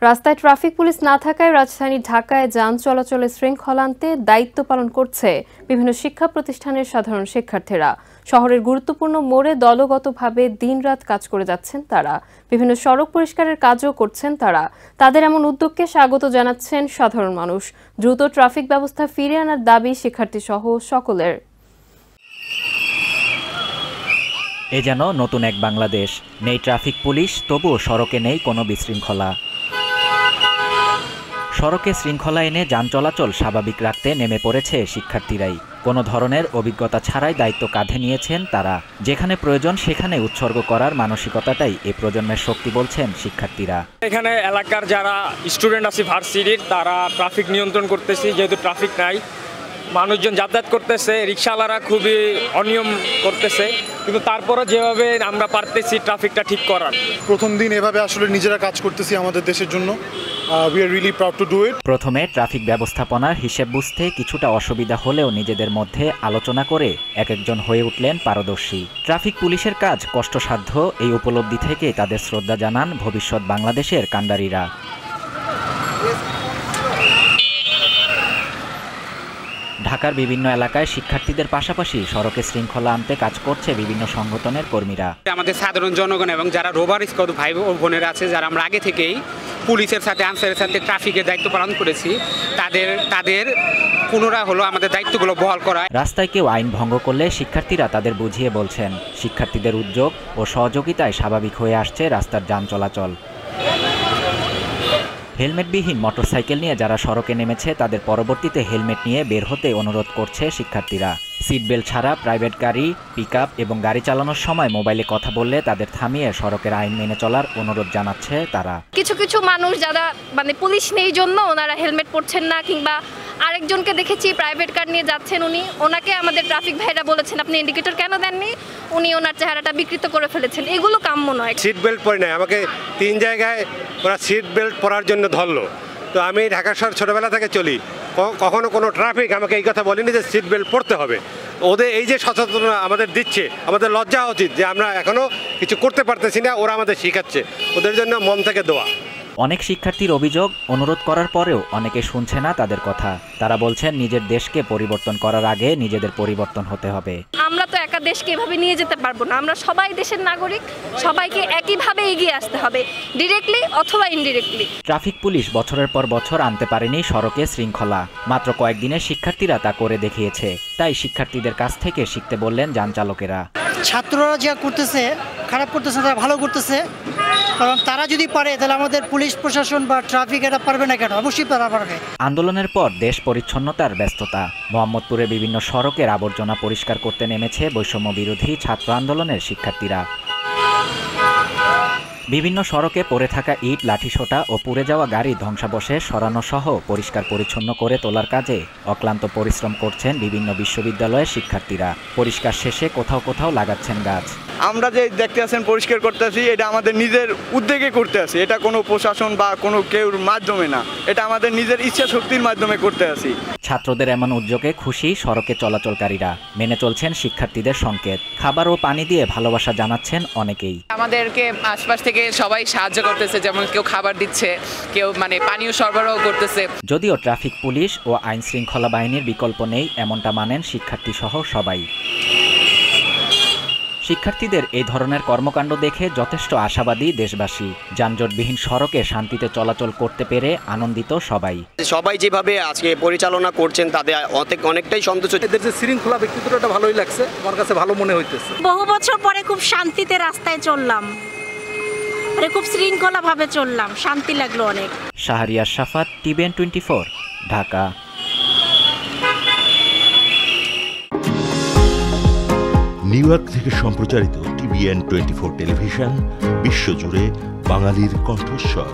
রাস্তায় traffic police না থাকায় রাজধানী ঢাকায় যান চলাচলে শৃঙ্খলা আনতে দায়িত্ব পালন করছে বিভিন্ন শিক্ষা প্রতিষ্ঠানের সাধারণ শিক্ষার্থীরা। শহরের গুরুত্বপূর্ণ মোড়ে দলগতভাবে দিনরাত কাজ করে যাচ্ছেন তারা। বিভিন্ন সড়ক পরিষ্কারের কাজও করছেন তারা। তাদের এমন উদ্যোগকে স্বাগত জানাচ্ছেন সাধারণ মানুষ। দ্রুত ট্রাফিক ব্যবস্থা ফিরিয়ে আনার দাবি শিক্ষার্থী সহ সকলের। এ যেন নতুন এক বাংলাদেশ। নেই ট্রাফিক পুলিশ, তবুও সড়কে নেই কোনো বিশৃঙ্খলা। সড়কে শৃঙ্খলা এনে যান চলাচল স্বাভাবিক রাখতে নেমে পড়েছে শিক্ষার্থীরাই। কোনো ধরনের অভিজ্ঞতা ছাড়াই দায়িত্ব কাঁধে নিয়েছেন তারা। যেখানে প্রয়োজন সেখানে উৎসর্গ করার মানসিকতাটাই এই প্রজন্মের শক্তি বলছেন শিক্ষার্থীরা। এখানে এলাকার যারা স্টুডেন্ট আছে ভার্সিটির, তারা ট্রাফিক নিয়ন্ত্রণ করতেছি, যেহেতু ট্রাফিক নাই, মানুষজন যাতায়াত করতেছে, রিক্সাওয়ালারা খুবই অনিয়ম করতেছে, কিন্তু তারপরে যেভাবে আমরা পারতেছি ট্রাফিকটা ঠিক করার। প্রথম দিন এভাবে আসলে নিজেরা কাজ করতেছি আমাদের দেশের জন্য। We are really proud to do it. প্রথমে ট্রাফিক ব্যবস্থাপনার হিসেব বুঝতে কিছুটা অসুবিধা হলেও নিজেদের মধ্যে আলোচনা করে একজন হয়ে উঠলেন পারদর্শী। ট্রাফিক পুলিশের কাজ কষ্টসাধ্য, এই উপলব্ধি থেকে তাদের শ্রদ্ধা জানান ভবিষ্যৎ বাংলাদেশের কাণ্ডারীরা। ঢাকার বিভিন্ন এলাকায় শিক্ষার্থীদের পাশাপাশি সড়কে শৃঙ্খলা আনতে কাজ করছে বিভিন্ন সংগঠনের কর্মীরা। আমাদের সাধারণ জনগণ এবং যারা রোভার স্কোয়াড ভাই বোনেরা আছে, যারা আমরা আগে থেকেই পুলিশের সাথে আনসারের সাথে ট্রাফিকের দায়িত্ব পালন করেছি, তাদের পুনরায় হলো আমাদের দায়িত্বগুলো বহাল করা। রাস্তায় কেউ আইন ভঙ্গ করলে শিক্ষার্থীরা তাদের বুঝিয়ে বলছেন। শিক্ষার্থীদের উদ্যোগ ও সহযোগিতায় স্বাভাবিক হয়ে আসছে রাস্তার যান চলাচল। হেলমেটবিহীন মোটরসাইকেল নিয়ে যারা সড়কে নেমেছে তাদের পরবর্তীতে হেলমেট নিয়ে বের হতে অনুরোধ করছে শিক্ষার্থীরা। সিটবেল্ট ছাড়া প্রাইভেট গাড়ি, পিকআপ এবং গাড়ি চালানোর সময় মোবাইলে কথা বললে তাদের থামিয়ে সড়কের আইন মেনে চলার অনুরোধ জানাচ্ছে তারা। কিছু কিছু মানুষ যারা পুলিশ নেই জন্য ওনারা হেলমেট পরছেন না, কিংবা আরেকজনকে দেখেছি প্রাইভেট কার নিয়ে যাচ্ছেন, ওনাকে আমাদের ট্রাফিক ভাইরা বলেছেন আপনি ইন্ডিকেটর কেন দেননি, উনি ওনার চেহারাটা বিকৃত করে ফেলেছেন। এগুলো কাম্য নয়। সিট বেল্ট পরে নাই, আমাকে 3 জায়গায় ওরা সিট বেল্ট পরার জন্য ধরলো। তো আমি ঢাকা শহর ছোটবেলা থেকে চলি, কখনো কোনো ট্রাফিক আমাকে এই কথা বলেনি যে সিট বেল্ট পরতে হবে। ওদের এই যে সচেতনতা আমাদের দিচ্ছে, আমাদের লজ্জা উচিত যে আমরা এখনো কিছু করতে পারতেছি না, ওরা আমাদের শিখাচ্ছে। ওদের জন্য মন থেকে দোয়া। অনেক শিক্ষার্থীর অভিযোগ, অনুরোধ করার পরেও অনেকে শুনছে না তাদের কথা। তারা বলছেন নিজের দেশকে পরিবর্তন করার আগে নিজেদের পরিবর্তন হতে হবে। আমরা তো একা দেশকে এভাবে নিয়ে যেতে পারবো না। আমরা সবাই দেশের নাগরিক, সবাইকে একইভাবে এগিয়ে আসতে হবে, ডিরেক্টলি অথবা ইনডিরেক্টলি। ট্রাফিক পুলিশ বছরের পর বছর আনতে পারেনি সড়কে শৃঙ্খলা। মাত্র কয়েকদিনে শিক্ষার্থীরা তা করে দেখিয়েছে। তাই শিক্ষার্থীদের কাছ থেকে শিখতে বললেন যান চালকেরা। ছাত্ররা যা করতেছে, খারাপ করতেছে, তারা ভালো করতেছে। কারণ তারা যদি পারে তাহলে আমাদের পুলিশ প্রশাসন বা ট্রাফিক এটা পারবে না কেন? অবশ্যই তারা পারবে। আন্দোলনের পর দেশ পরিচ্ছন্নতার ব্যস্ততা। মোহাম্মদপুরে বিভিন্ন সড়কের আবর্জনা পরিষ্কার করতে নেমেছে বৈষম্য বিরোধী ছাত্র আন্দোলনের শিক্ষার্থীরা। বিভিন্ন সড়কে পড়ে থাকা ইট, লাঠিসোঁটা ও পুড়ে যাওয়া গাড়ি ধ্বংসাবশেষ সরানো সহ পরিষ্কার পরিচ্ছন্ন করে তোলার কাজে অক্লান্ত পরিশ্রম করছেন বিভিন্ন বিশ্ববিদ্যালয়ের শিক্ষার্থীরা। পরিষ্কার শেষে কোথাও কোথাও লাগাচ্ছেন গাছ। আমরা যে দেখতে আছেন পরিষ্কার করতে আছি, এটা আমাদের নিজের উদ্যোগে করতে আছি। এটা কোনো প্রশাসন বা কোনো কেউর মাধ্যমে না, এটা আমাদের নিজের ইচ্ছা শক্তির মাধ্যমে করতে আছি। ছাত্রদের এমন উদ্যোগে খুশি সড়কে চলাচলকারীরা। মেনে চলছেন শিক্ষার্থীদের সংকেত। খাবার ও পানি দিয়ে ভালোবাসা জানাচ্ছেন অনেকেই। আমাদেরকে আশপাশ থেকে সবাই সাহায্য করতেছে, যেমন কেউ খাবার দিচ্ছে, কেউ পানীয় সরবরাহ করতেছে। যদিও ট্রাফিক পুলিশ ও আইন শৃঙ্খলা বাহিনীর বিকল্প নেই, এমনটা মানেন শিক্ষার্থী সহ সবাই। শিক্ষার্থীদের এই ধরনের কর্মকাণ্ড দেখে যথেষ্ট আশাবাদী দেশবাসী। যানজটবিহীন সড়কে শান্তিতে চলাচল করতে পেরে আনন্দিত সবাই। সবাই যেভাবে আজকে পরিচালনা করছেন তাদের অনেকটাই সন্তুষ্ট। এদের যে শৃঙ্খলা ব্যক্তিত্বটা ভালোই লাগছে, আমার কাছে ভালো মনে হইতেছে। বহু বছর পরে খুব শান্তিতে রাস্তায় চললাম, খুব শৃঙ্খলা ভাবে চললাম, শান্তি লাগলো অনেক। শাহরিয়ার শাফাত, TVN 24, ঢাকা। নিউ ইয়র্ক থেকে সম্প্রচারিত TVN 24 টেলিভিশন বিশ্বজুড়ে বাঙালির কণ্ঠস্বর।